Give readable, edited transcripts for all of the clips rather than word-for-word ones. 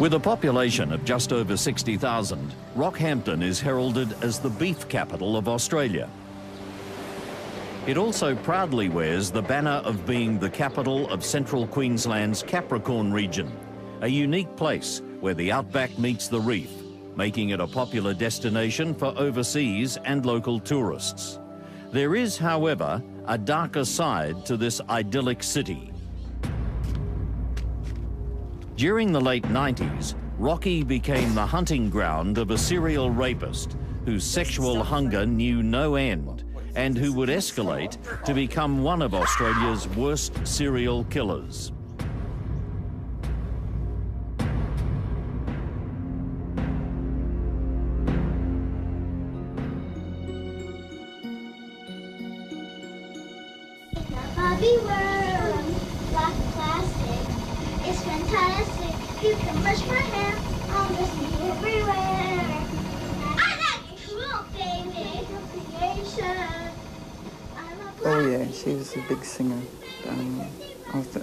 With a population of just over 60,000, Rockhampton is heralded as the beef capital of Australia. It also proudly wears the banner of being the capital of central Queensland's Capricorn region, a unique place where the outback meets the reef, making it a popular destination for overseas and local tourists. There is, however, a darker side to this idyllic city. During the late 90s, Rocky became the hunting ground of a serial rapist whose sexual hunger knew no end and who would escalate to become one of Australia's worst serial killers. Bobby World, Black Plastic, it's fantastic. You can brush my hair, I'll just be everywhere. I like cool, baby. Creation. Oh yeah, she was a big singer.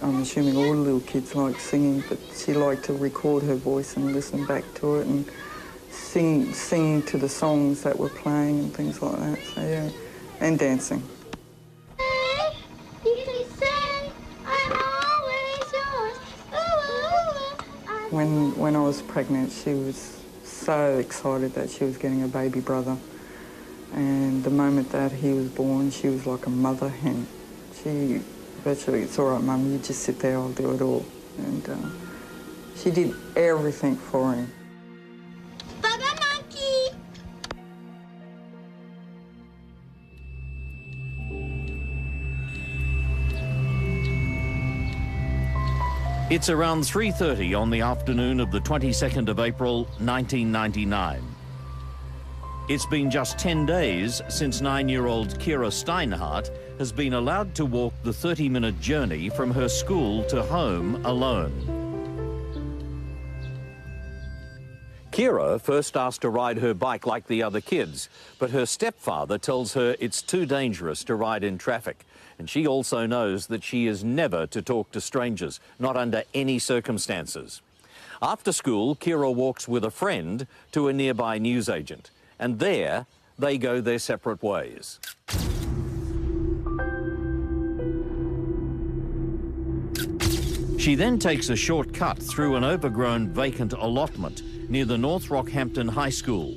I'm assuming all little kids like singing, but she liked to record her voice and listen back to it and sing to the songs that were playing and things like that. So yeah, and dancing. When I was pregnant, she was so excited that she was getting a baby brother. And the moment that he was born, she was like a mother hen. She virtually, it's all right, Mum, you just sit there, I'll do it all. And she did everything for him. Bye-bye, monkey. It's around 3:30 on the afternoon of the 22nd of April, 1999. It's been just 10 days since 9-year-old Kira Steinhardt has been allowed to walk the 30-minute journey from her school to home alone. Kira first asked to ride her bike like the other kids, but her stepfather tells her it's too dangerous to ride in traffic. And she also knows that she is never to talk to strangers, not under any circumstances. After school, Kira walks with a friend to a nearby newsagent, and there they go their separate ways. She then takes a shortcut through an overgrown vacant allotment near the North Rockhampton High School.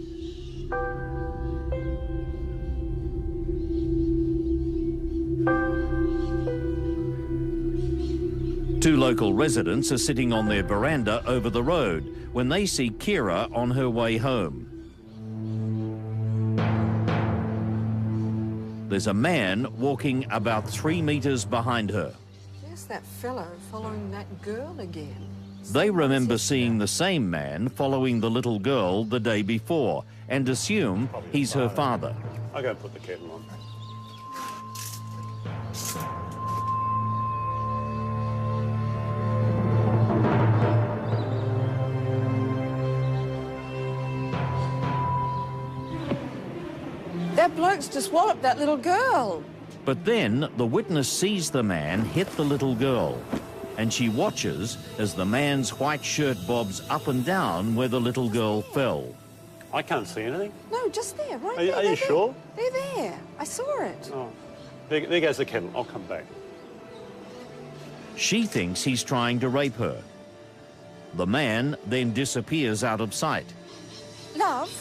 Two local residents are sitting on their veranda over the road when they see Kira on her way home. There's a man walking about 3 meters behind her. There's that fellow following that girl again. They remember seeing the same man following the little girl the day before and assume he's her father. I'll go and put the kettle on. That bloke's just walloped that little girl. But then the witness sees the man hit the little girl, and she watches as the man's white shirt bobs up and down where the little girl fell. I can't see anything. No, just there, right Are there. you sure? They're there. I saw it. Oh, there goes the kettle. I'll come back. She thinks he's trying to rape her. The man then disappears out of sight. Love.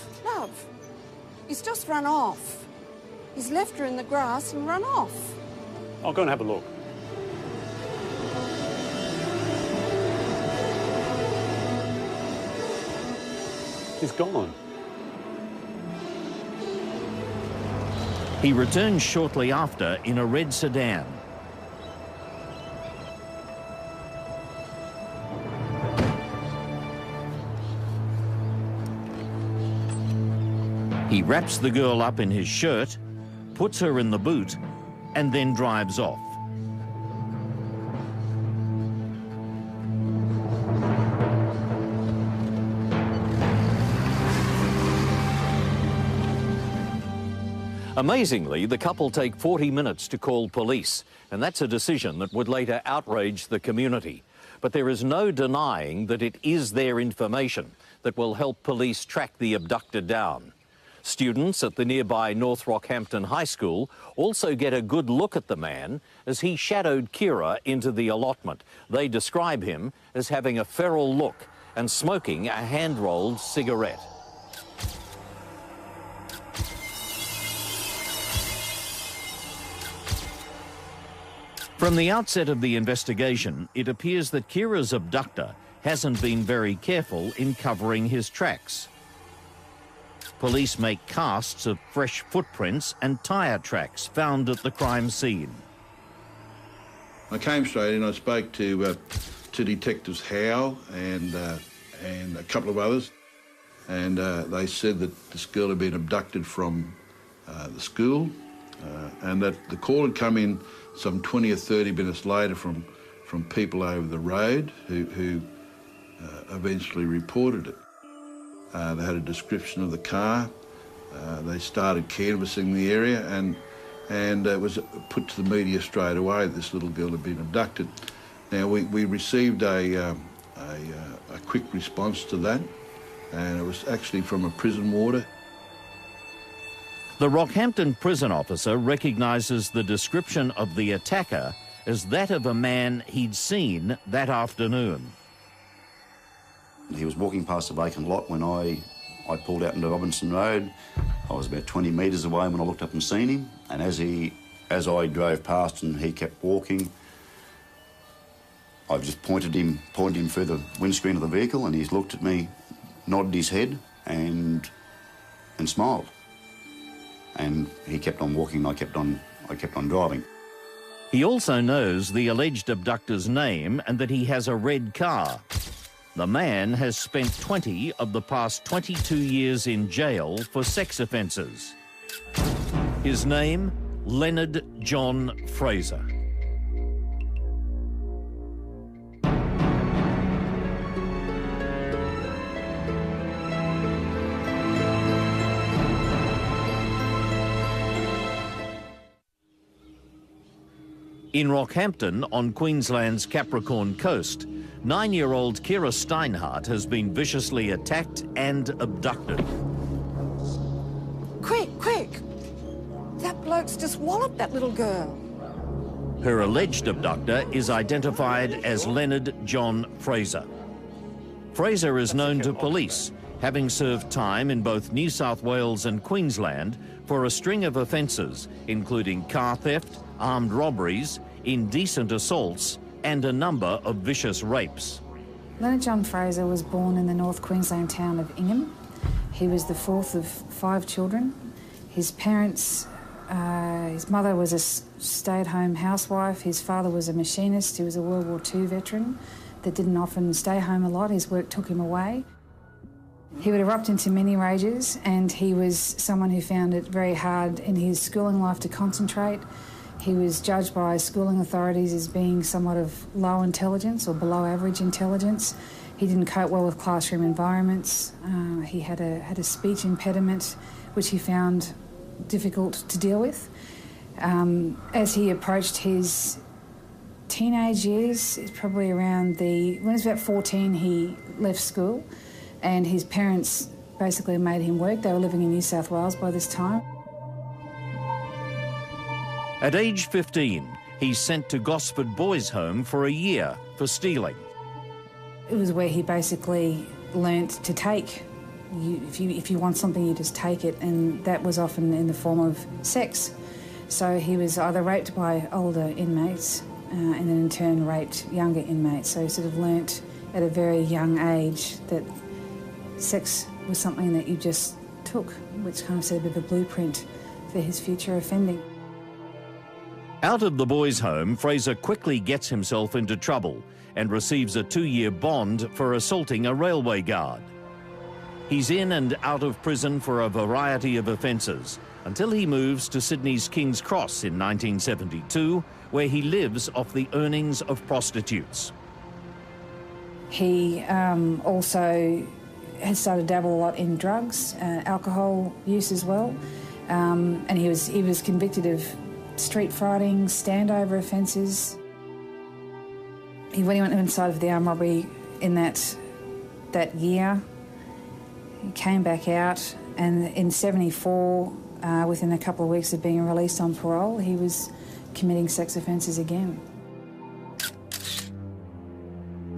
He's just run off. He's left her in the grass and run off. I'll go and have a look. He's gone. He returns shortly after in a red sedan. He wraps the girl up in his shirt, puts her in the boot, and then drives off. Amazingly, the couple take 40 minutes to call police, and that's a decision that would later outrage the community. But there is no denying that it is their information that will help police track the abductor down. Students at the nearby North Rockhampton High School also get a good look at the man as he shadowed Kira into the allotment. They describe him as having a feral look and smoking a hand-rolled cigarette. From the outset of the investigation, it appears that Kira's abductor hasn't been very careful in covering his tracks. Police make casts of fresh footprints and tyre tracks found at the crime scene. I came straight in. I spoke to Detectives Howe and a couple of others, and they said that this girl had been abducted from the school, and that the call had come in some 20 or 30 minutes later from people over the road who eventually reported it. They had a description of the car. They started canvassing the area, and it was put to the media straight away that this little girl had been abducted. Now, we received a quick response to that, and it was actually from a prison warder. The Rockhampton prison officer recognises the description of the attacker as that of a man he'd seen that afternoon. He was walking past the vacant lot when I pulled out into Robinson Road. I was about 20 metres away when I looked up and seen him, and as I drove past and he kept walking, I just pointed him through the windscreen of the vehicle, and he's looked at me, nodded his head and smiled. And he kept on walking, and I kept on driving. He also knows the alleged abductor's name and that he has a red car. The man has spent 20 of the past 22 years in jail for sex offences. His name, Leonard John Fraser. In Rockhampton, on Queensland's Capricorn Coast, 9-year-old Kira Steinhardt has been viciously attacked and abducted. Quick, quick! That bloke's just walloped that little girl. Her alleged abductor is identified as Leonard John Fraser. Fraser is known to police, having served time in both New South Wales and Queensland for a string of offences, including car theft, armed robberies, indecent assaults, and a number of vicious rapes. Leonard John Fraser was born in the North Queensland town of Ingham. He was the fourth of 5 children. His parents, his mother was a stay-at-home housewife. His father was a machinist. He was a World War II veteran that didn't often stay home a lot. His work took him away. He would erupt into many rages, and he was someone who found it very hard in his schooling life to concentrate. He was judged by schooling authorities as being somewhat of low intelligence or below average intelligence. He didn't cope well with classroom environments. He had a speech impediment, which he found difficult to deal with. As he approached his teenage years, it's probably around when he was about 14, he left school, and his parents basically made him work. They were living in New South Wales by this time. At age 15, he's sent to Gosford Boys' Home for a year for stealing. It was where he basically learnt to take. If you want something, you just take it, and that was often in the form of sex. So he was either raped by older inmates and then in turn raped younger inmates. So he sort of learnt at a very young age that sex was something that you just took, which kind of set a bit of a blueprint for his future offending. Out of the boys' home, Fraser quickly gets himself into trouble and receives a 2-year bond for assaulting a railway guard. He's in and out of prison for a variety of offences until he moves to Sydney's King's Cross in 1972, where he lives off the earnings of prostitutes. He also has started to dabble a lot in drugs, alcohol use as well. and he was convicted of street fighting, standover offences. When he went inside of the armed robbery in that year, he came back out, and in '74, within a couple of weeks of being released on parole, he was committing sex offences again.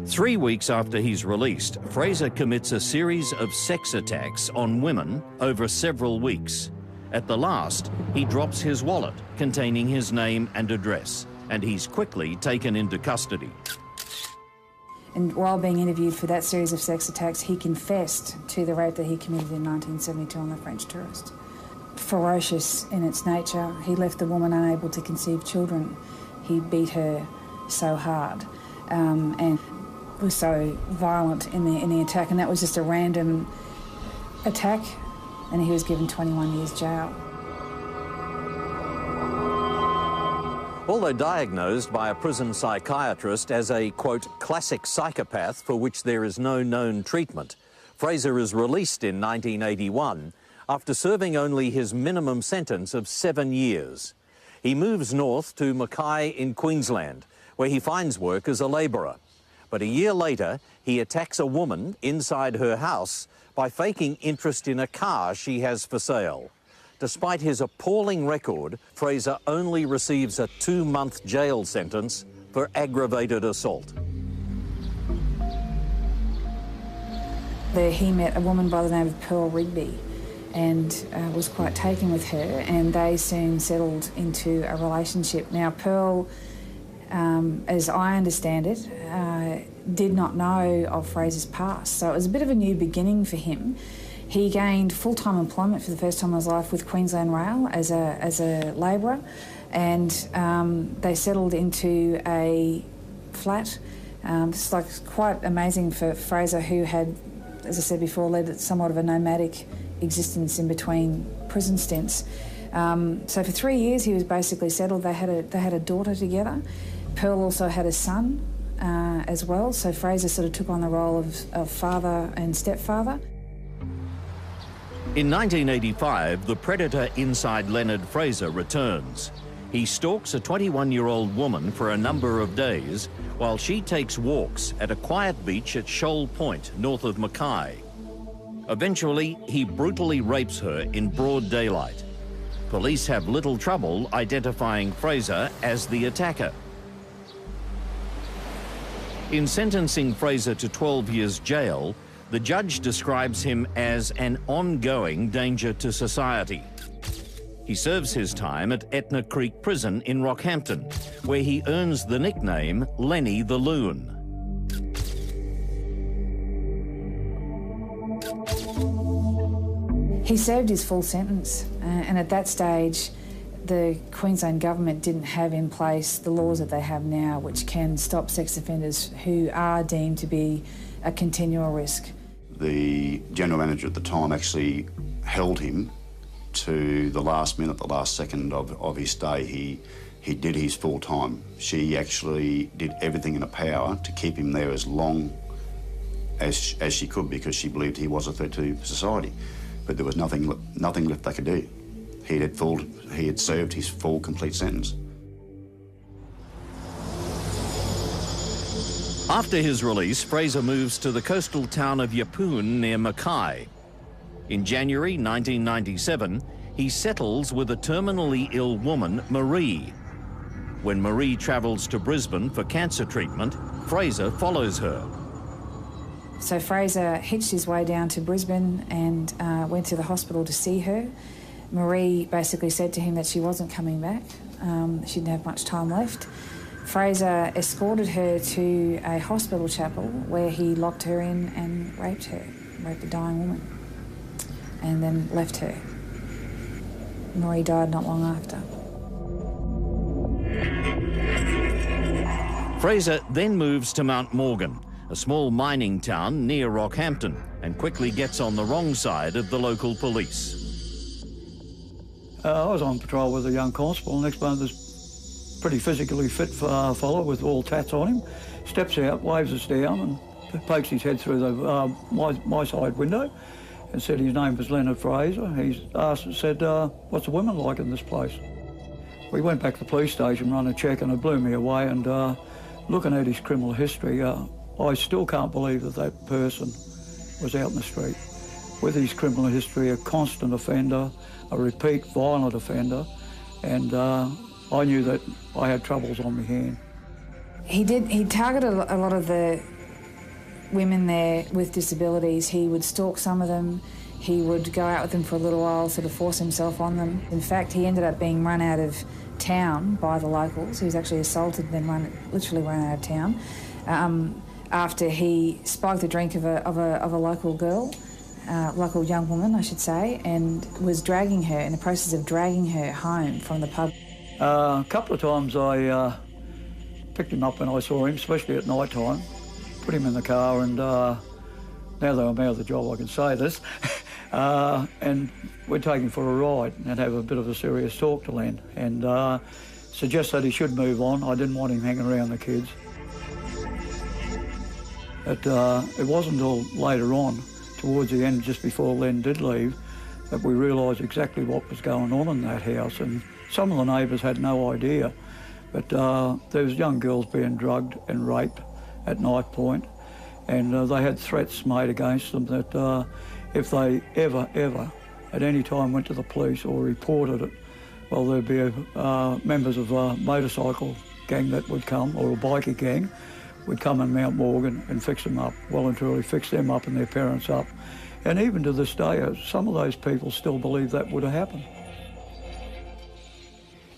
3 weeks after he's released, Fraser commits a series of sex attacks on women over several weeks. At the last, he drops his wallet containing his name and address, and he's quickly taken into custody. And while being interviewed for that series of sex attacks, he confessed to the rape that he committed in 1972 on the French tourist. Ferocious in its nature, he left the woman unable to conceive children. He beat her so hard and was so violent in the attack, and that was just a random attack, and he was given 21 years jail. Although diagnosed by a prison psychiatrist as a, quote, classic psychopath for which there is no known treatment, Fraser is released in 1981 after serving only his minimum sentence of 7 years. He moves north to Mackay in Queensland, where he finds work as a labourer. But a year later, he attacks a woman inside her house by faking interest in a car she has for sale. Despite his appalling record, Fraser only receives a 2-month jail sentence for aggravated assault. There he met a woman by the name of Pearl Rigby and was quite taken with her, and they soon settled into a relationship. Now, Pearl, as I understand it, did not know of Fraser's past, so it was a bit of a new beginning for him. He gained full-time employment for the first time in his life with Queensland Rail as a labourer, and they settled into a flat. It's like quite amazing for Fraser, who had, as I said before, led somewhat of a nomadic existence in between prison stints. So for 3 years he was basically settled. They had a daughter together. Pearl also had a son as well, so Fraser sort of took on the role of father and stepfather. In 1985, the predator inside Leonard Fraser returns. He stalks a 21-year-old woman for a number of days while she takes walks at a quiet beach at Shoal Point, north of Mackay. Eventually, he brutally rapes her in broad daylight. Police have little trouble identifying Fraser as the attacker. In sentencing Fraser to 12 years jail, the judge describes him as an ongoing danger to society. He serves his time at Etna Creek Prison in Rockhampton, where he earns the nickname Lenny the Loon. He served his full sentence, and at that stage, the Queensland government didn't have in place the laws that they have now, which can stop sex offenders who are deemed to be a continual risk. The general manager at the time actually held him to the last minute, the last second of his stay. He did his full time. She actually did everything in her power to keep him there as long as she could, because she believed he was a threat to society. But there was nothing left they could do. He had served his full, complete sentence. After his release, Fraser moves to the coastal town of Yeppoon near Mackay. In January 1997, he settles with a terminally ill woman, Marie. When Marie travels to Brisbane for cancer treatment, Fraser follows her. So Fraser hitched his way down to Brisbane and went to the hospital to see her. Marie basically said to him that she wasn't coming back. She didn't have much time left. Fraser escorted her to a hospital chapel where he locked her in and raped the dying woman, and then left her. Marie died not long after. Fraser then moves to Mount Morgan, a small mining town near Rockhampton, and quickly gets on the wrong side of the local police. I was on patrol with a young constable. Next moment, this pretty physically fit fellow with all tats on him steps out, waves us down and pokes his head through the my side window and said his name was Leonard Fraser. He said, what's the women like in this place? We went back to the police station, run a check, and it blew me away. And looking at his criminal history, I still can't believe that that person was out in the street. With his criminal history, a constant offender, a repeat violent offender, and I knew that I had troubles on my hand. He targeted a lot of the women there with disabilities. He would stalk some of them. He would go out with them for a little while, sort of force himself on them. In fact, he ended up being run out of town by the locals. He was actually assaulted and then literally run out of town after he spiked a drink of a local girl, local young woman, I should say, and was dragging her, in the process of dragging her home from the pub. A couple of times I picked him up when I saw him, especially at night time, put him in the car, and now that I'm out of the job I can say this, and we'd take him for a ride and have a bit of a serious talk to Len, and suggest that he should move on. I didn't want him hanging around the kids. But it wasn't until later on, towards the end, just before Len did leave, that we realised exactly what was going on in that house, and some of the neighbours had no idea. But there was young girls being drugged and raped at night point, and they had threats made against them that if they ever, at any time went to the police or reported it, well, there'd be members of a motorcycle gang that would come, or a biker gang, would come in Mount Morgan and fix them up, well and truly fix them up and their parents up. And even to this day, some of those people still believe that would have happened.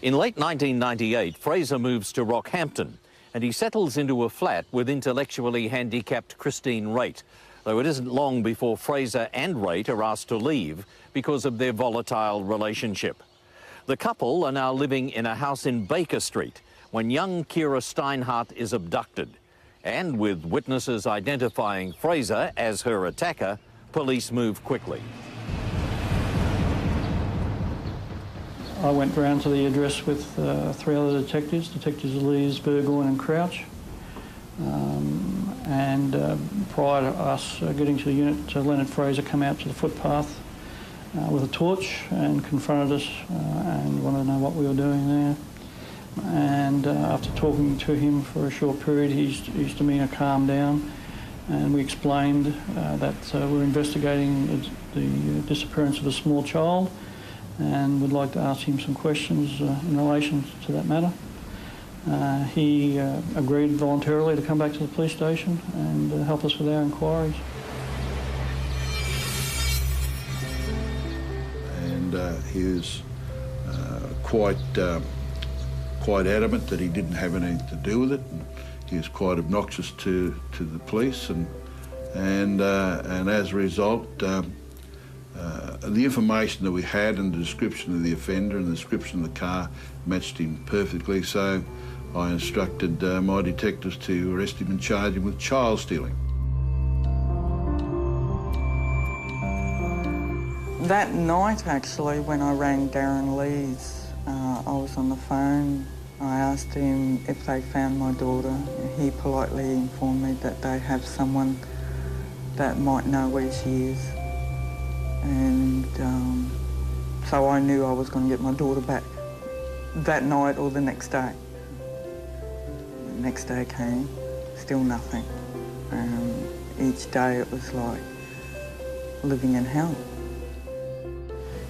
In late 1998, Fraser moves to Rockhampton and he settles into a flat with intellectually handicapped Christine Raitt, though it isn't long before Fraser and Raitt are asked to leave because of their volatile relationship. The couple are now living in a house in Baker Street when young Kira Steinhardt is abducted. And with witnesses identifying Fraser as her attacker, police move quickly. I went round to the address with 3 other detectives, Detectives Lees, Burgoyne and Crouch. Prior to us getting to the unit, Leonard Fraser came out to the footpath with a torch and confronted us and wanted to know what we were doing there. And after talking to him for a short period, his demeanour calmed down, and we explained that we're investigating the disappearance of a small child and would like to ask him some questions in relation to that matter. He agreed voluntarily to come back to the police station and help us with our inquiries. And he was quite adamant that he didn't have anything to do with it. And he was quite obnoxious to the police, and as a result, the information that we had and the description of the offender and the description of the car matched him perfectly. So I instructed my detectives to arrest him and charge him with child stealing. That night, actually, when I rang Darren Lees, I was on the phone. I asked him if they found my daughter. He politely informed me that they have someone that might know where she is. And so I knew I was going to get my daughter back that night or the next day. The next day came, still nothing. Each day it was like living in hell.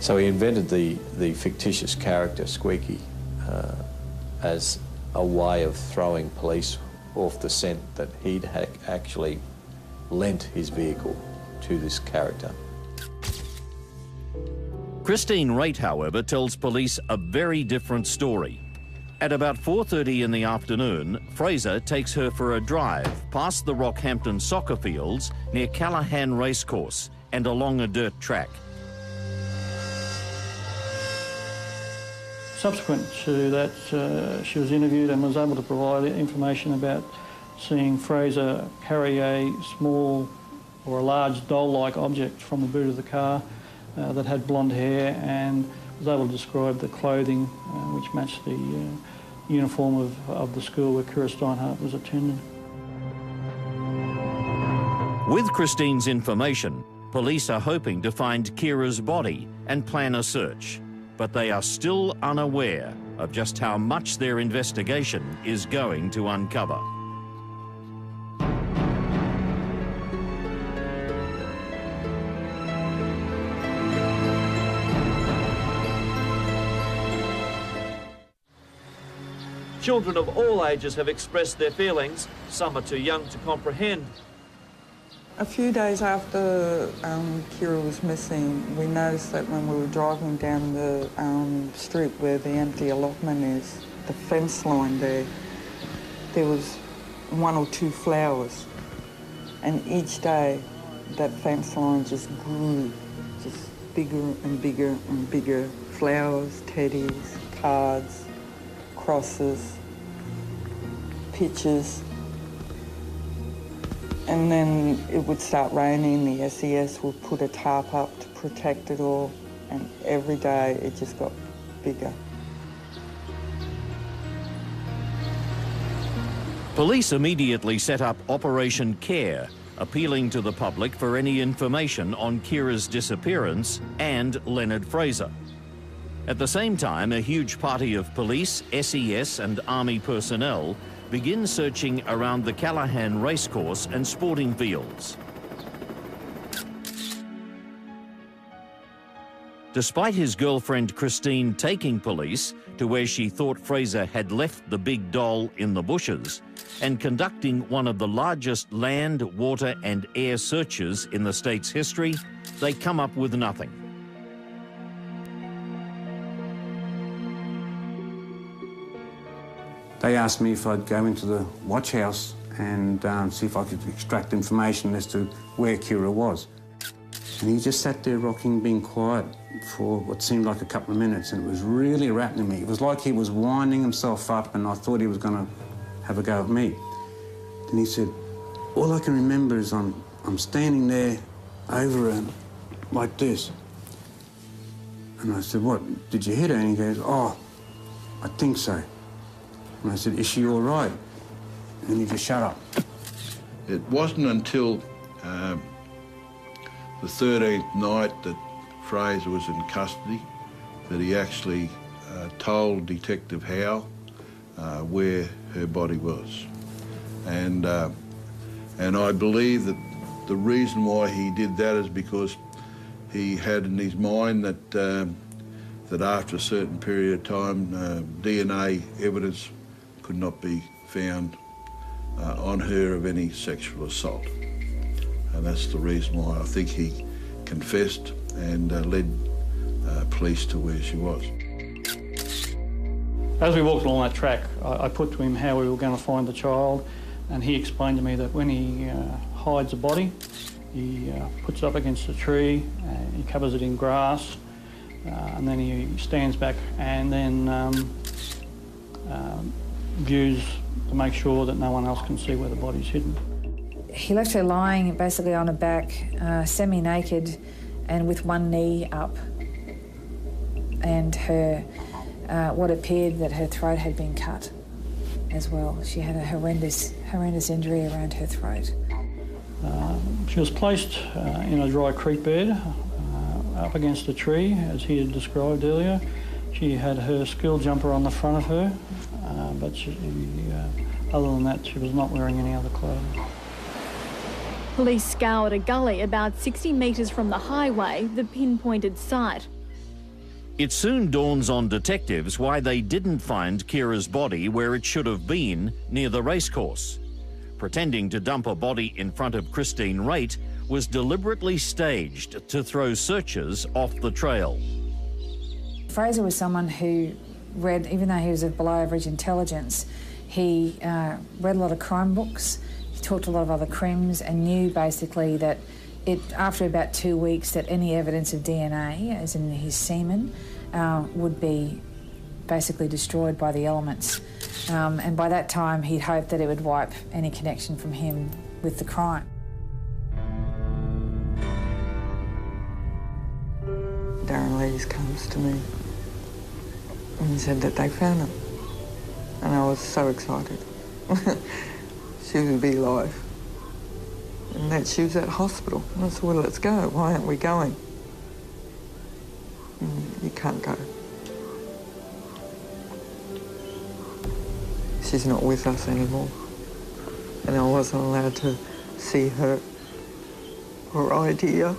So he invented the fictitious character Squeaky as a way of throwing police off the scent that he'd actually lent his vehicle to this character. Christine Raitt, however, tells police a very different story. At about 4:30 in the afternoon, Fraser takes her for a drive past the Rockhampton soccer fields near Callahan Racecourse and along a dirt track. Subsequent to that, she was interviewed and was able to provide information about seeing Fraser carry a small or a large doll-like object from the boot of the car that had blonde hair, and was able to describe the clothing which matched the uniform of the school where Kira Steinhardt was attending. With Christine's information, Police are hoping to find Kira's body and plan a search, but they are still unaware of just how much their investigation is going to uncover. Children of all ages have expressed their feelings. Some are too young to comprehend. A few days after Kira was missing, we noticed that when we were driving down the street where the empty allotment is, the fence line there was 1 or 2 flowers. And each day, that fence line just grew, just bigger and bigger and bigger. Flowers, teddies, cards, crosses, pictures. And then it would start raining, the SES would put a tarp up to protect it all, and every day it just got bigger. Police immediately set up Operation Care, appealing to the public for any information on Kira's disappearance and Leonard Fraser. At the same time, a huge party of police, SES and army personnel begin searching around the Callaghan racecourse and sporting fields. Despite his girlfriend Christine taking police to where she thought Fraser had left the big doll in the bushes and conducting one of the largest land, water and air searches in the state's history, they come up with nothing. They asked me if I'd go into the watch house and see if I could extract information as to where Kira was. And he just sat there rocking, being quiet for what seemed like a couple of minutes, and it was really rattling me. It was like he was winding himself up, and I thought he was going to have a go at me. Then he said, all I can remember is I'm standing there over him like this. And I said, what, did you hit her? And he goes, oh, I think so. And I said, is she all right? And he just shut up. It wasn't until the 13th night that Fraser was in custody that he actually told Detective Howe where her body was. And I believe that the reason why he did that is because he had in his mind that that after a certain period of time, DNA evidence could not be found on her of any sexual assault. And that's the reason why I think he confessed and led police to where she was. As we walked along that track, I put to him how we were going to find the child, and he explained to me that when he hides a body, he puts it up against a tree, he covers it in grass, and then he stands back and then views to make sure that no one else can see where the body's hidden. He left her lying basically on her back, semi-naked and with one knee up, and her, what appeared that her throat had been cut as well. She had a horrendous injury around her throat. She was placed in a dry creek bed up against a tree, as he had described earlier. She had her skill jumper on the front of her, but other than that, she was not wearing any other clothing. Police scoured a gully about 60 metres from the highway, the pinpointed site. It soon dawns on detectives why they didn't find Kira's body where it should have been, near the racecourse. Pretending to dump a body in front of Christine Raitt was deliberately staged to throw searchers off the trail. Fraser was someone who read, even though he was of below average intelligence, he read a lot of crime books, he talked to a lot of other crims, and knew basically that after about 2 weeks that any evidence of DNA, as in his semen, would be basically destroyed by the elements. And by that time he'd hoped that it would wipe any connection from him with the crime. Darren Lees comes to me and he said that they found him. And I was so excited. She would be alive. and that she was at hospital. And I said, well, let's go. Why aren't we going? You can't go. She's not with us anymore. And I wasn't allowed to see her or idea.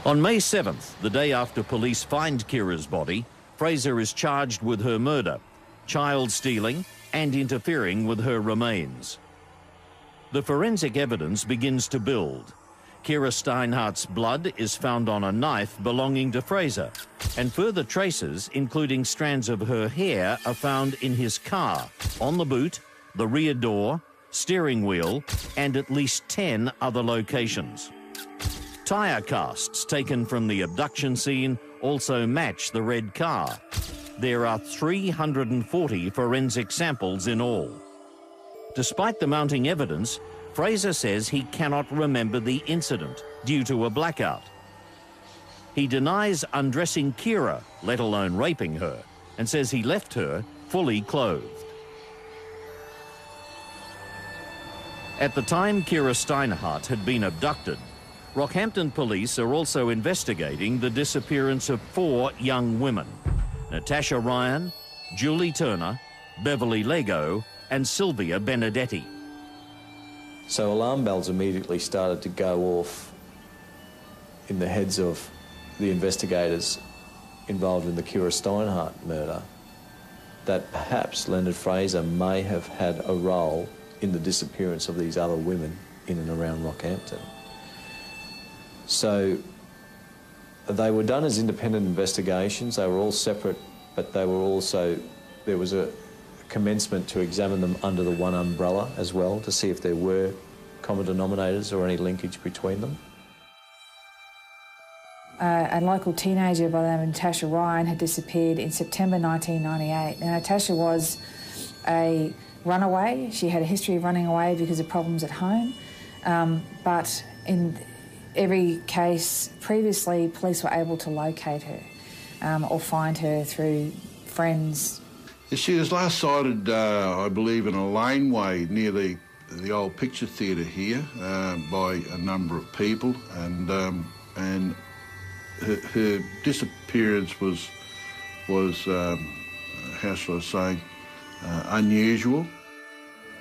On May 7th, the day after police find Kira's body, Fraser is charged with her murder, child stealing and interfering with her remains. The forensic evidence begins to build. Kira Steinhardt's blood is found on a knife belonging to Fraser, and further traces, including strands of her hair, are found in his car, on the boot, the rear door, steering wheel, and at least 10 other locations. Tyre casts taken from the abduction scene also match the red car. There are 340 forensic samples in all. Despite the mounting evidence, Fraser says he cannot remember the incident due to a blackout. He denies undressing Kira, let alone raping her, and says he left her fully clothed. At the time Kira Steinhardt had been abducted, Rockhampton police are also investigating the disappearance of 4 young women: Natasha Ryan, Julie Turner, Beverly Lego, and Sylvia Benedetti. So alarm bells immediately started to go off in the heads of the investigators involved in the Kira Steinhardt murder, that perhaps Leonard Fraser may have had a role in the disappearance of these other women in and around Rockhampton. So they were done as independent investigations. They were all separate, but they were also, there was a commencement to examine them under the one umbrella as well, to see if there were common denominators or any linkage between them. A local teenager by the name of Natasha Ryan had disappeared in September 1998. Now, Natasha was a runaway. She had a history of running away because of problems at home, but in every case previously, police were able to locate her or find her through friends. She was last sighted, I believe, in a laneway near the old picture theatre here by a number of people, and her disappearance was how shall I say, unusual.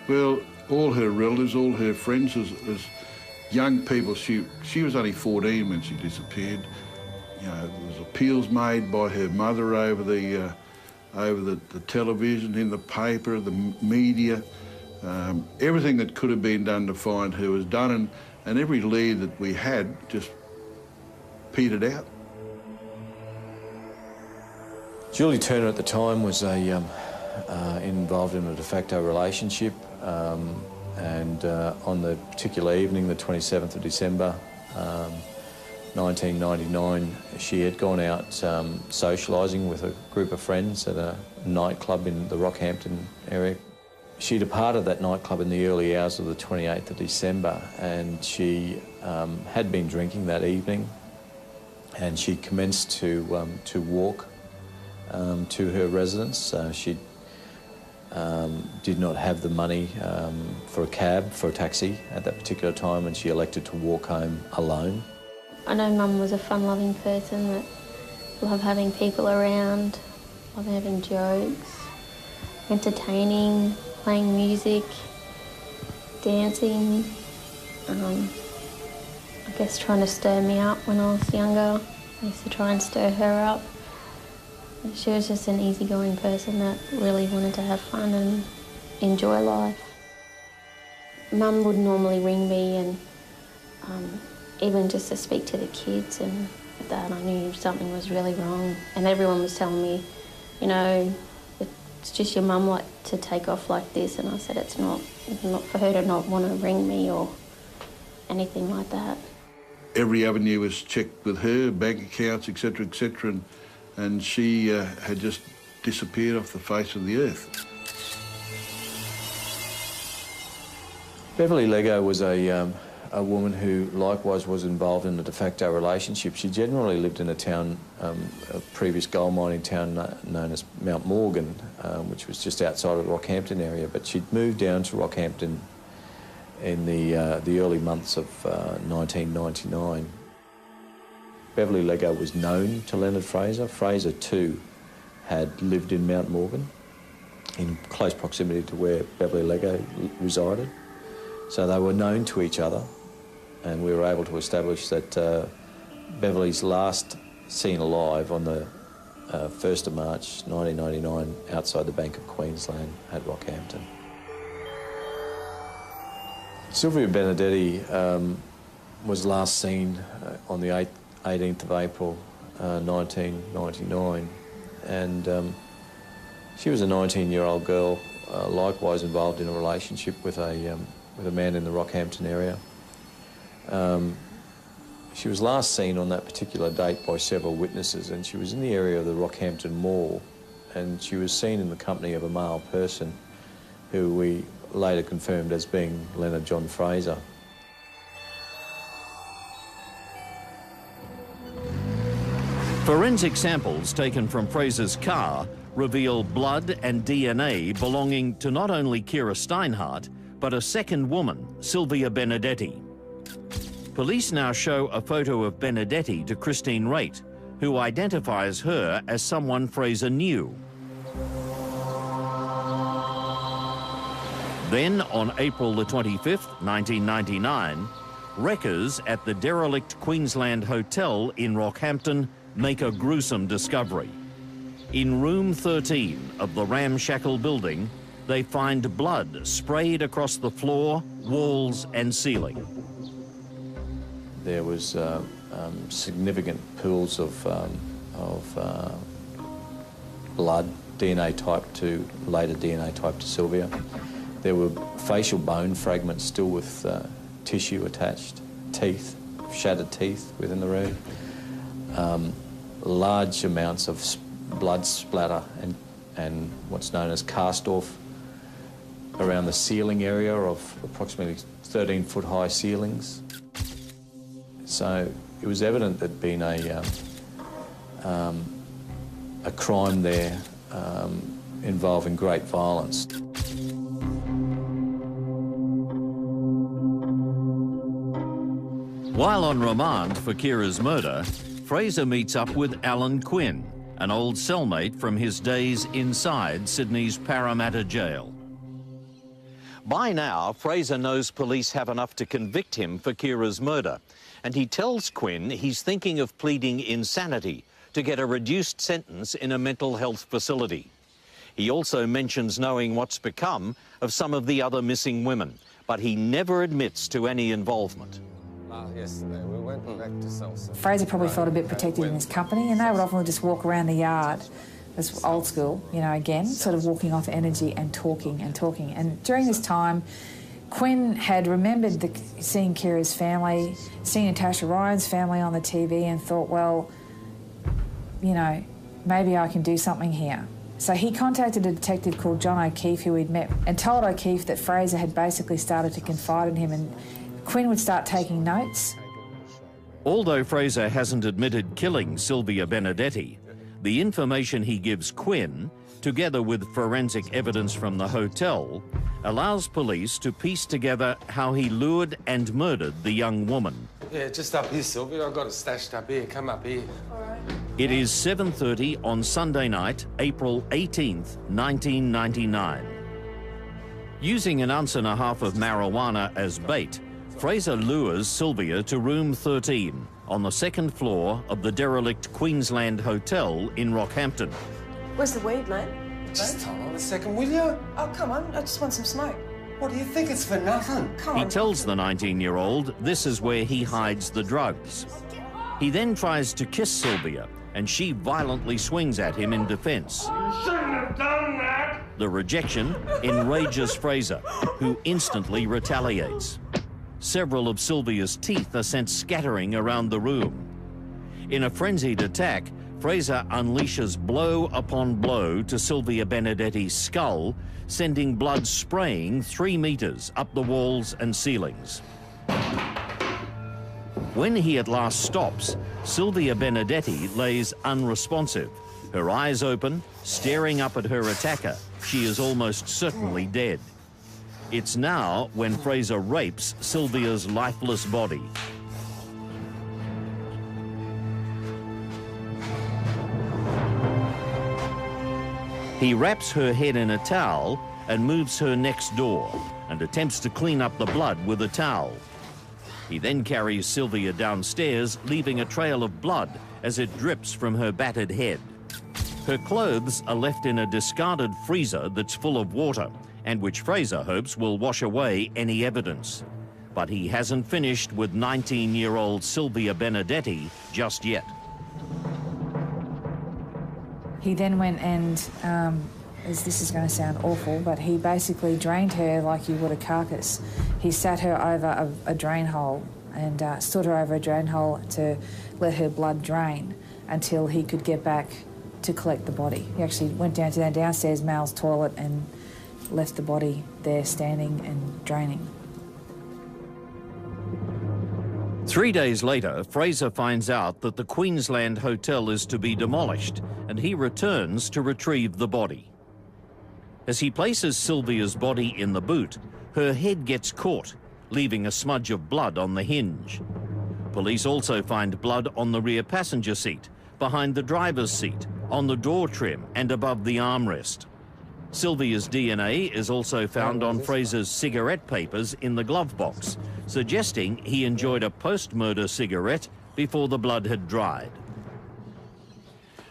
Well, all her relatives, all her friends, as young people, she was only 14 when she disappeared. You know, there was appeals made by her mother over the television, in the paper, the media. Everything that could have been done to find her was done, and every lead that we had just petered out. Julie Turner at the time was involved in a de facto relationship, and on the particular evening, the 27th of December, 1999, she had gone out socialising with a group of friends at a nightclub in the Rockhampton area. She departed that nightclub in the early hours of the 28th of December, and she had been drinking that evening, and she commenced to walk to her residence. She did not have the money for a cab, for a taxi at that particular time, and she elected to walk home alone. I know Mum was a fun-loving person that loved having people around, loved having jokes, entertaining, playing music, dancing. I guess trying to stir me up when I was younger. I used to try and stir her up. She was just an easygoing person that really wanted to have fun and enjoy life. Mum would normally ring me, and even just to speak to the kids and that, I knew something was really wrong. And everyone was telling me, you know, it's just your mum like to take off like this. And I said, it's not for her to not want to ring me or anything like that. Every avenue was checked with her, bank accounts, etc., etc., and she had just disappeared off the face of the earth. Beverly Lego was a a woman who likewise was involved in a de facto relationship. She generally lived in a town, a previous gold mining town known as Mount Morgan, which was just outside of the Rockhampton area, but she'd moved down to Rockhampton in the early months of 1999. Beverly Lego was known to Leonard Fraser. Fraser too had lived in Mount Morgan, in close proximity to where Beverly Lego resided. So they were known to each other, and we were able to establish that Beverly's last seen alive on the 1st of March 1999 outside the Bank of Queensland at Rockhampton. Sylvia Benedetti was last seen on the 18th of April 1999, and she was a 19-year-old girl, likewise involved in a relationship with a man in the Rockhampton area. She was last seen on that particular date by several witnesses, and she was in the area of the Rockhampton Mall, and she was seen in the company of a male person who we later confirmed as being Leonard John Fraser. Forensic samples taken from Fraser's car reveal blood and DNA belonging to not only Kira Steinhardt, but a second woman, Sylvia Benedetti. Police now show a photo of Benedetti to Christine Raitt, who identifies her as someone Fraser knew. Then, on April the 25th, 1999, wreckers at the derelict Queensland Hotel in Rockhampton make a gruesome discovery. In room 13 of the ramshackle building, they find blood sprayed across the floor, walls and ceiling. There was significant pools of blood, DNA type to, later DNA type to Sylvia. There were facial bone fragments still with tissue attached, teeth, shattered teeth within the room, large amounts of blood splatter and what's known as cast-off around the ceiling area of approximately 13-foot high ceilings. So it was evident there'd been a crime there involving great violence. While on remand for Kira's murder, Fraser meets up with Alan Quinn, an old cellmate from his days inside Sydney's Parramatta jail. By now, Fraser knows police have enough to convict him for Kira's murder, and he tells Quinn he's thinking of pleading insanity to get a reduced sentence in a mental health facility. He also mentions knowing what's become of some of the other missing women, but he never admits to any involvement. Yesterday we went back to Salsa. Fraser probably felt a bit protected in his company, and they would often just walk around the yard, as old school, you know, again, sort of walking off energy and talking and talking. And during this time, Quinn had remembered seeing Kira's family, seeing Natasha Ryan's family on the TV, and thought, well, you know, maybe I can do something here. So he contacted a detective called John O'Keefe, who he'd met, and told O'Keefe that Fraser had basically started to confide in him, and Quinn would start taking notes. Although Fraser hasn't admitted killing Sylvia Benedetti, the information he gives Quinn, together with forensic evidence from the hotel, allows police to piece together how he lured and murdered the young woman. Yeah, just up here, Sylvia. I've got it stashed up here. Come up here. All right. It is 7:30 on Sunday night, April 18th, 1999. Using an ounce and a half of marijuana as bait, Fraser lures Sylvia to room 13 on the second floor of the derelict Queensland Hotel in Rockhampton. Where's the weed, mate? Just hold on a second, will you? Oh, come on. I just want some smoke. What do you think? It's for nothing. Come He on. tells the 19-year-old this is where he hides the drugs. He then tries to kiss Sylvia, and she violently swings at him in defense. You shouldn't have done that. The rejection enrages Fraser, who instantly retaliates. Several of Sylvia's teeth are sent scattering around the room. In a frenzied attack, Fraser unleashes blow upon blow to Sylvia Benedetti's skull, sending blood spraying 3 meters up the walls and ceilings. When he at last stops, Sylvia Benedetti lays unresponsive, her eyes open, staring up at her attacker. She is almost certainly dead. It's now when Fraser rapes Sylvia's lifeless body. He wraps her head in a towel and moves her next door and attempts to clean up the blood with a towel. He then carries Sylvia downstairs, leaving a trail of blood as it drips from her battered head. Her clothes are left in a discarded freezer that's full of water and which Fraser hopes will wash away any evidence. But he hasn't finished with 19-year-old Sylvia Benedetti just yet. He then went and, this is going to sound awful, but he basically drained her like you would a carcass. He sat her over a drain hole and stood her over a drain hole to let her blood drain until he could get back to collect the body. He actually went down to the downstairs male's toilet and left the body there standing and draining. 3 days later, Fraser finds out that the Queensland hotel is to be demolished and he returns to retrieve the body. As he places Sylvia's body in the boot, her head gets caught, leaving a smudge of blood on the hinge. Police also find blood on the rear passenger seat, behind the driver's seat, on the door trim and above the armrest. Sylvia's DNA is also found on Fraser's cigarette papers in the glove box, suggesting he enjoyed a post-murder cigarette before the blood had dried.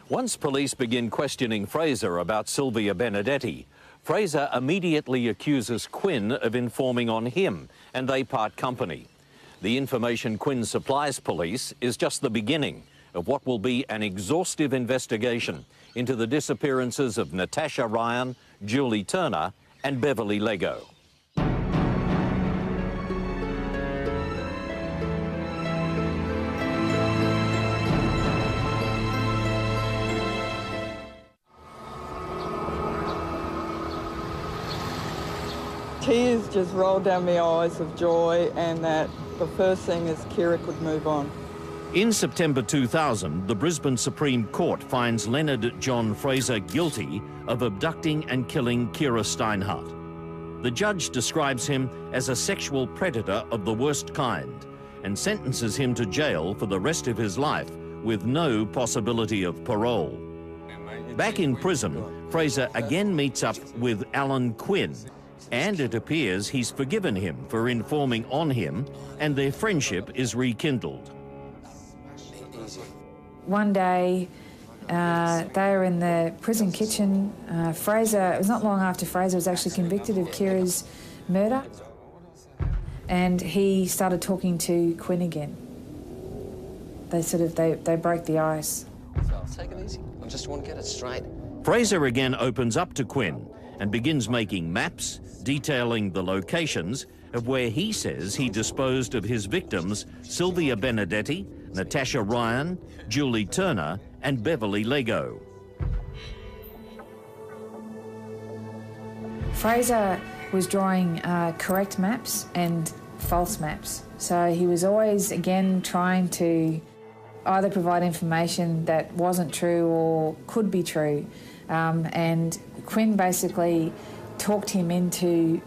Once police begin questioning Fraser about Sylvia Benedetti, Fraser immediately accuses Quinn of informing on him, and they part company. The information Quinn supplies police is just the beginning of what will be an exhaustive investigation into the disappearances of Natasha Ryan, Julie Turner and Beverly Lego. Tears just rolled down my eyes of joy, and that the first thing is Kira could move on. In September 2000, the Brisbane Supreme Court finds Leonard John Fraser guilty of abducting and killing Kira Steinhardt. The judge describes him as a sexual predator of the worst kind and sentences him to jail for the rest of his life with no possibility of parole. Back in prison, Fraser again meets up with Alan Quinn, and it appears he's forgiven him for informing on him, and their friendship is rekindled. One day, they were in the prison kitchen. Fraser, it was not long after Fraser was actually convicted of Kira's murder, and he started talking to Quinn again. They broke the ice. Take it easy. I just want to get it straight. Fraser again opens up to Quinn and begins making maps detailing the locations of where he says he disposed of his victims, Sylvia Benedetti, Natasha Ryan, Julie Turner and Beverly Lego. Fraser was drawing correct maps and false maps. So he was always, again, trying to either provide information that wasn't true or could be true. And Quinn basically talked him into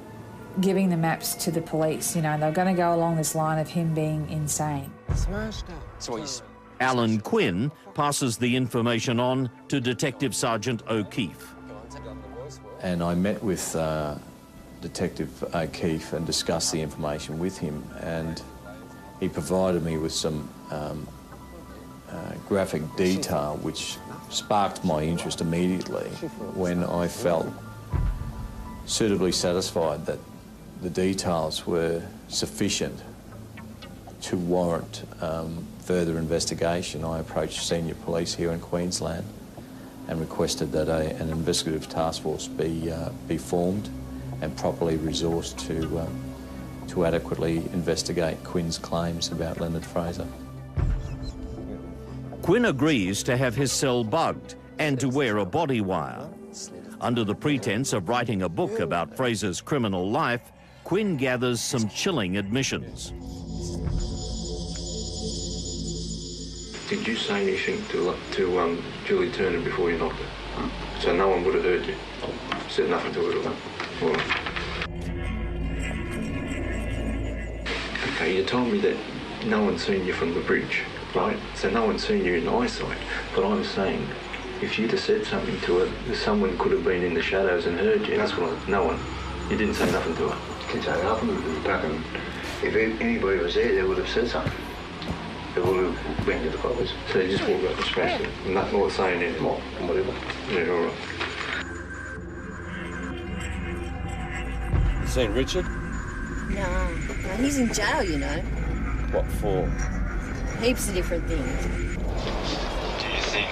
giving the maps to the police. You know, they're going to go along this line of him being insane. Smashed up. So he's... Alan Quinn passes the information on to Detective Sergeant O'Keefe. And I met with Detective O'Keefe and discussed the information with him, and he provided me with some graphic detail which sparked my interest immediately when I felt suitably satisfied that the details were sufficient to warrant further investigation. I approached senior police here in Queensland and requested that an investigative task force be formed and properly resourced to adequately investigate Quinn's claims about Leonard Fraser. Quinn agrees to have his cell bugged and to wear a body wire. Under the pretense of writing a book about Fraser's criminal life, Quinn gathers some chilling admissions. Did you say anything to Julie Turner before you knocked her? So no one would have heard you? Said nothing to her at all? All right. Okay, you told me that no one's seen you from the bridge, right? So no one's seen you in eyesight. But I was saying, if you'd have said something to her, someone could have been in the shadows and heard you. That's what no one. You didn't say nothing to her. Didn't say nothing. If anybody was there, they would have said something. They would have been to the coppers. So you just walked up and smashed it? Nothing more saying anything? Whatever. Yeah, all right. You seen Richard? No, he's in jail, you know. What for? Heaps of different things. Do you think...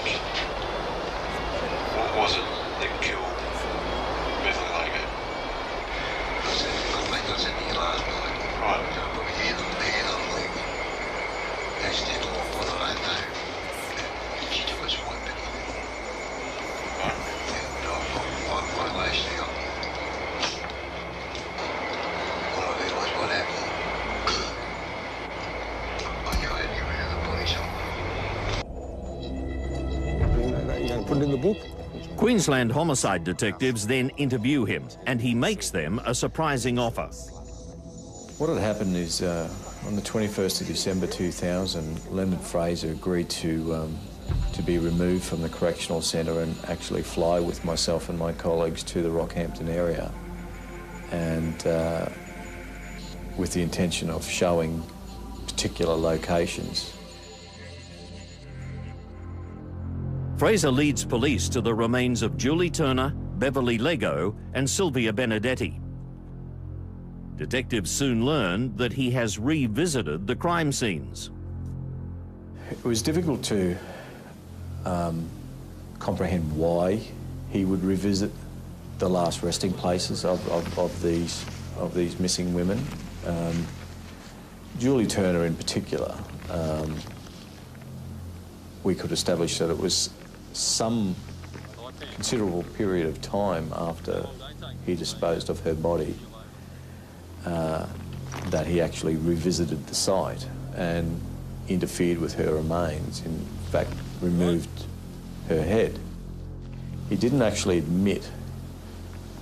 What was it that killed Bethany Lago? I think I said to you last night. Right. I put my hand on the leg. That's just all what I don't know. She took us one bit. I lashed out. When I realised what happened, I knew I had to get rid of the body somewhere. You going to put it in the book? Queensland homicide detectives then interview him, and he makes them a surprising offer. What had happened is on the 21st of December 2000, Leonard Fraser agreed to be removed from the correctional centre and actually fly with myself and my colleagues to the Rockhampton area, and with the intention of showing particular locations. Fraser leads police to the remains of Julie Turner, Beverly Lego, and Sylvia Benedetti. Detectives soon learn that he has revisited the crime scenes. It was difficult to comprehend why he would revisit the last resting places of these missing women. Julie Turner in particular, we could establish that it was some considerable period of time after he disposed of her body that he actually revisited the site and interfered with her remains, in fact removed her head. He didn't actually admit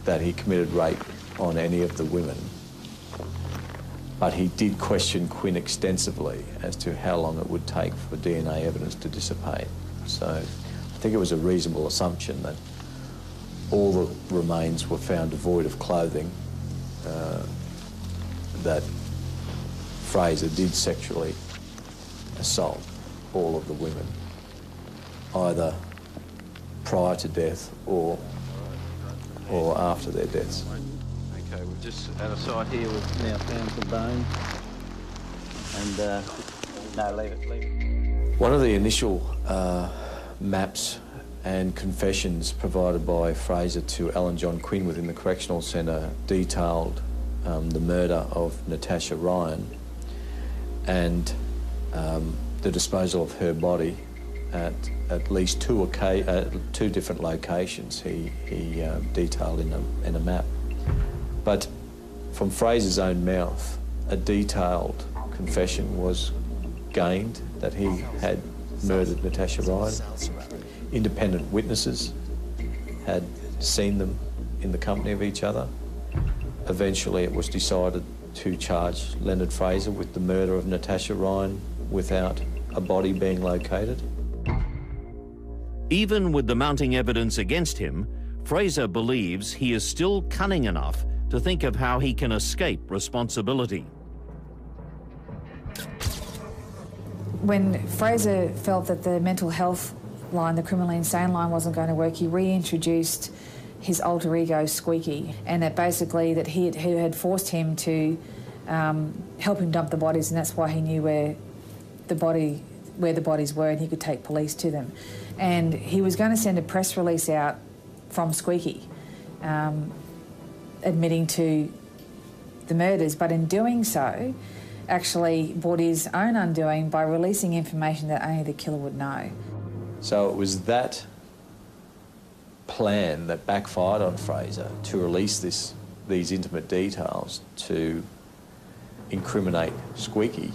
that he committed rape on any of the women, but he did question Quinn extensively as to how long it would take for DNA evidence to dissipate. So I think it was a reasonable assumption that all the remains were found devoid of clothing, that Fraser did sexually assault all of the women, either prior to death or after their deaths. Okay, we've just at a site here, we've now found some bone, and no, leave it. One of the initial maps and confessions provided by Fraser to Alan John Quinn within the Correctional Centre detailed the murder of Natasha Ryan and the disposal of her body at least two different locations he detailed in a map. But from Fraser's own mouth, a detailed confession was gained that he had murdered Natasha Ryan. Independent witnesses had seen them in the company of each other. Eventually it was decided to charge Leonard Fraser with the murder of Natasha Ryan without a body being located. Even with the mounting evidence against him, Fraser believes he is still cunning enough to think of how he can escape responsibility. When Fraser felt that the mental health line, the criminally insane line, wasn't going to work, he reintroduced his alter ego Squeaky, and that basically that he had forced him to help him dump the bodies, and that's why he knew where the bodies were, and he could take police to them. And he was going to send a press release out from Squeaky admitting to the murders, but in doing so actually brought his own undoing by releasing information that only the killer would know. So it was that plan that backfired on Fraser to release these intimate details to incriminate Squeaky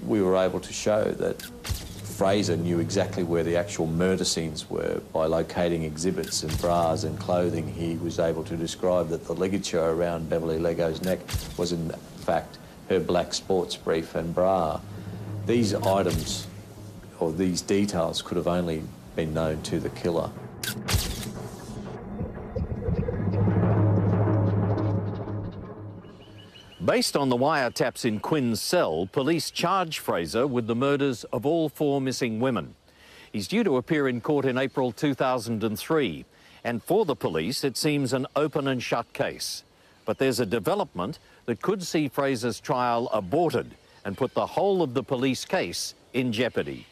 we were able to show that Fraser knew exactly where the actual murder scenes were by locating exhibits and bras and clothing. He was able to describe that the ligature around Beverly Lego's neck was in fact her black sports brief and bra. These items, or these details, could have only been known to the killer. Based on the wiretaps in Quinn's cell, police charge Fraser with the murders of all 4 missing women. He's due to appear in court in April 2003, and for the police it seems an open and shut case. But there's a development that could see Fraser's trial aborted and put the whole of the police case in jeopardy.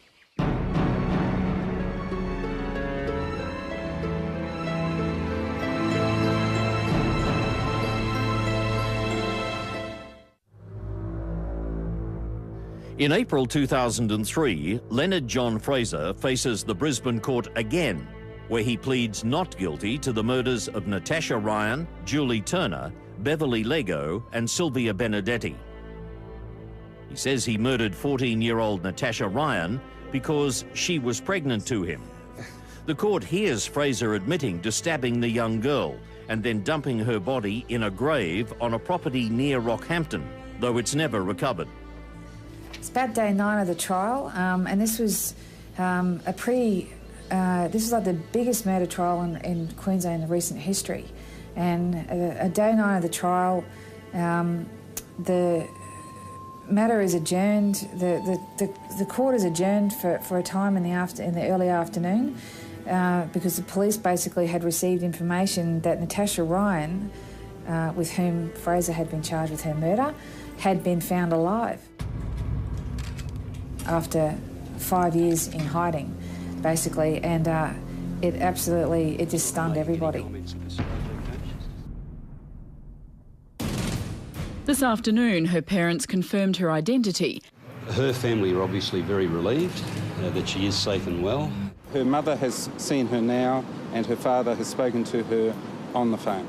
In April 2003, Leonard John Fraser faces the Brisbane court again, where he pleads not guilty to the murders of Natasha Ryan, Julie Turner, Beverly Lego and Sylvia Benedetti. He says he murdered 14-year-old Natasha Ryan because she was pregnant to him. The court hears Fraser admitting to stabbing the young girl and then dumping her body in a grave on a property near Rockhampton, though it's never recovered. It's about day 9 of the trial, and this was this was like the biggest murder trial in Queensland in recent history. And day 9 of the trial, the matter is adjourned. The court is adjourned for a time in the early afternoon because the police basically had received information that Natasha Ryan, with whom Fraser had been charged with her murder, had been found alive after 5 years in hiding, basically, and it just stunned everybody. This afternoon, her parents confirmed her identity. Her family are obviously very relieved that she is safe and well. Her mother has seen her now, and her father has spoken to her on the phone.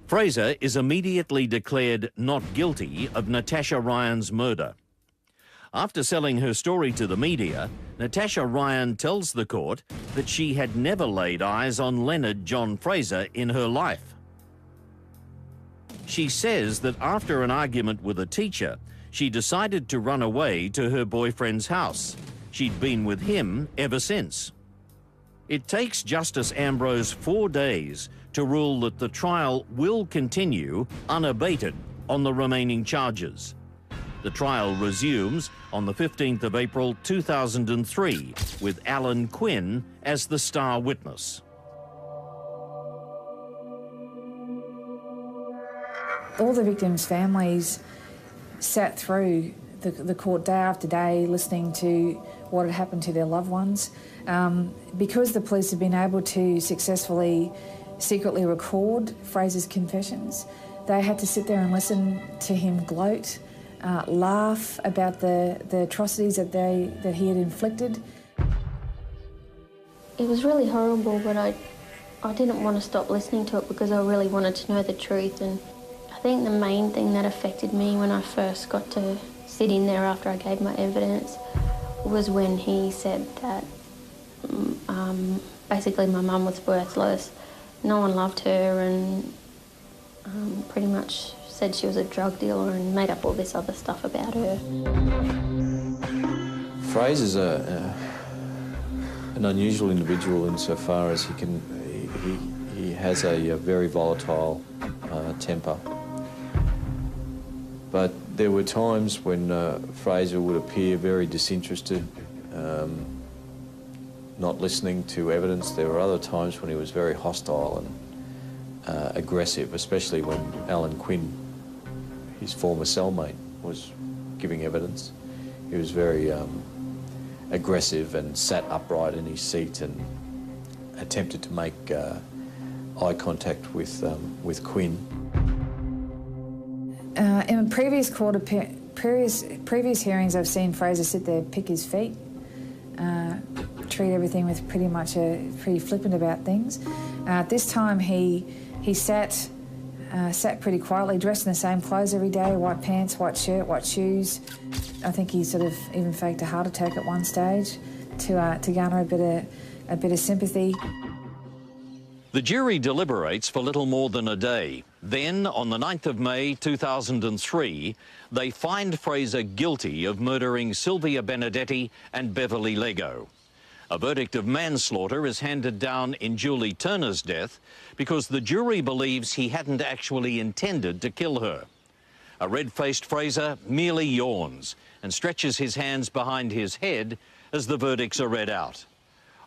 Fraser is immediately declared not guilty of Natasha Ryan's murder. After selling her story to the media, Natasha Ryan tells the court that she had never laid eyes on Leonard John Fraser in her life. She says that after an argument with a teacher, she decided to run away to her boyfriend's house. She'd been with him ever since. It takes Justice Ambrose 4 days to rule that the trial will continue unabated on the remaining charges. The trial resumes on the 15th of April 2003 with Alan Quinn as the star witness. All the victims' families sat through the court day after day listening to what had happened to their loved ones. Because the police had been able to successfully secretly record Fraser's confessions, they had to sit there and listen to him gloat, laugh about the atrocities that he had inflicted. It was really horrible, but I didn't want to stop listening to it because I really wanted to know the truth. And I think the main thing that affected me when I first got to sit in there after I gave my evidence was when he said that basically my mum was worthless, no one loved her, and pretty much said she was a drug dealer and made up all this other stuff about her. Fraser's an unusual individual insofar as he has a very volatile temper. But there were times when Fraser would appear very disinterested, not listening to evidence. There were other times when he was very hostile and aggressive, especially when Alan Quinn, his former cellmate, was giving evidence. He was very aggressive and sat upright in his seat and attempted to make eye contact with Quinn. In previous previous hearings, I've seen Fraser sit there, pick his feet, treat everything with pretty flippant about things. This time he sat sat pretty quietly, dressed in the same clothes every day, white pants, white shirt, white shoes. I think he sort of even faked a heart attack at one stage to garner a bit of sympathy. The jury deliberates for little more than a day. Then, on the 9th of May 2003, they find Fraser guilty of murdering Sylvia Benedetti and Beverly Lego. A verdict of manslaughter is handed down in Julie Turner's death because the jury believes he hadn't actually intended to kill her. A red-faced Fraser merely yawns and stretches his hands behind his head as the verdicts are read out.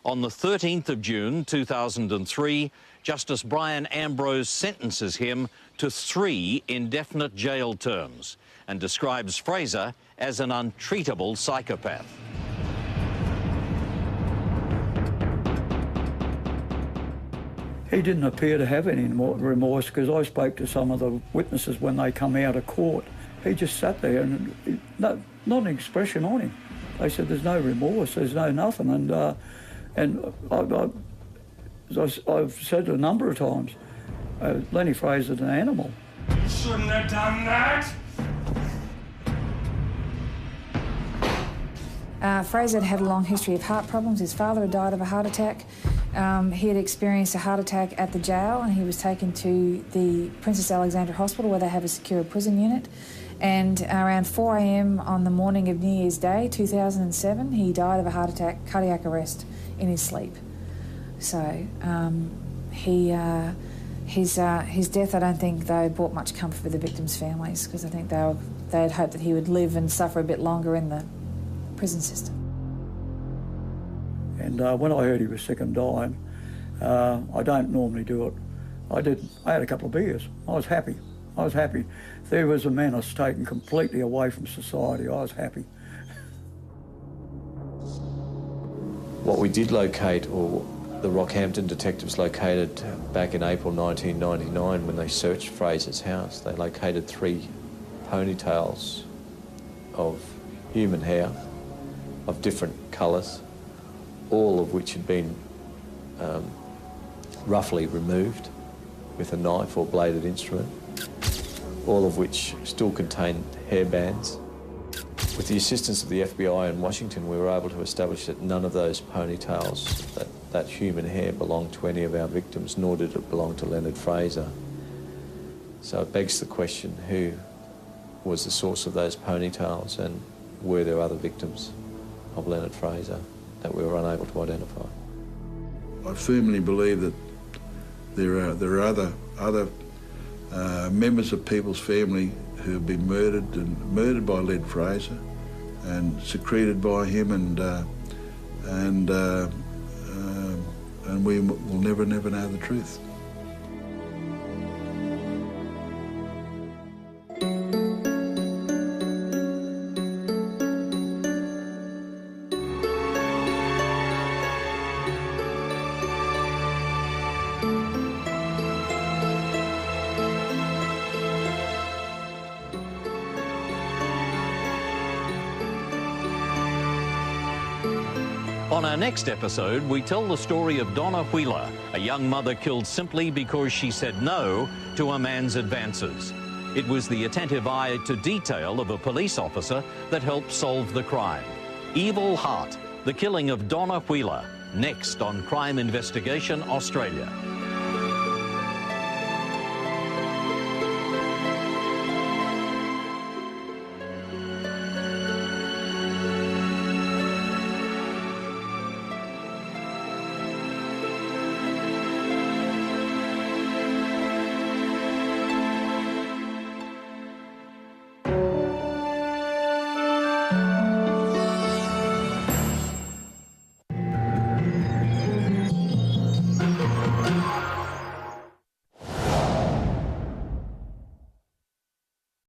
On the 13th of June 2003, Justice Brian Ambrose sentences him to 3 indefinite jail terms and describes Fraser as an untreatable psychopath. He didn't appear to have any remorse, because I spoke to some of the witnesses when they come out of court. He just sat there and not an expression on him. They said there's no remorse, there's no nothing. And I've said a number of times, Lenny Fraser's an animal. You shouldn't have done that. Fraser had a long history of heart problems. His father had died of a heart attack. He had experienced a heart attack at the jail, and he was taken to the Princess Alexandra Hospital, where they have a secure prison unit. And around 4 a.m. on the morning of New Year's Day, 2007, he died of a heart attack, cardiac arrest, in his sleep. So his death, I don't think, though, brought much comfort for the victims' families, because I think they had hoped that he would live and suffer a bit longer in the prison system. And when I heard he was sick and dying, I don't normally do it. I had a couple of beers. I was happy. If there was a menace taken completely away from society, I was happy. What we did locate, or the Rockhampton detectives located back in April 1999 when they searched Fraser's house, they located 3 ponytails of human hair of different colours, all of which had been roughly removed with a knife or bladed instrument, all of which still contained hairbands. With the assistance of the FBI in Washington, we were able to establish that none of those ponytails, that human hair, belonged to any of our victims, nor did it belong to Leonard Fraser. So it begs the question, who was the source of those ponytails, and were there other victims of Leonard Fraser that we were unable to identify? I firmly believe that there are other members of people's family who have been murdered by Leonard Fraser and secreted by him, and we will never know the truth. On our next episode, we tell the story of Donna Wheeler, a young mother killed simply because she said no to a man's advances. It was the attentive eye to detail of a police officer that helped solve the crime. Evil Heart, the killing of Donna Wheeler, next on Crime Investigation Australia.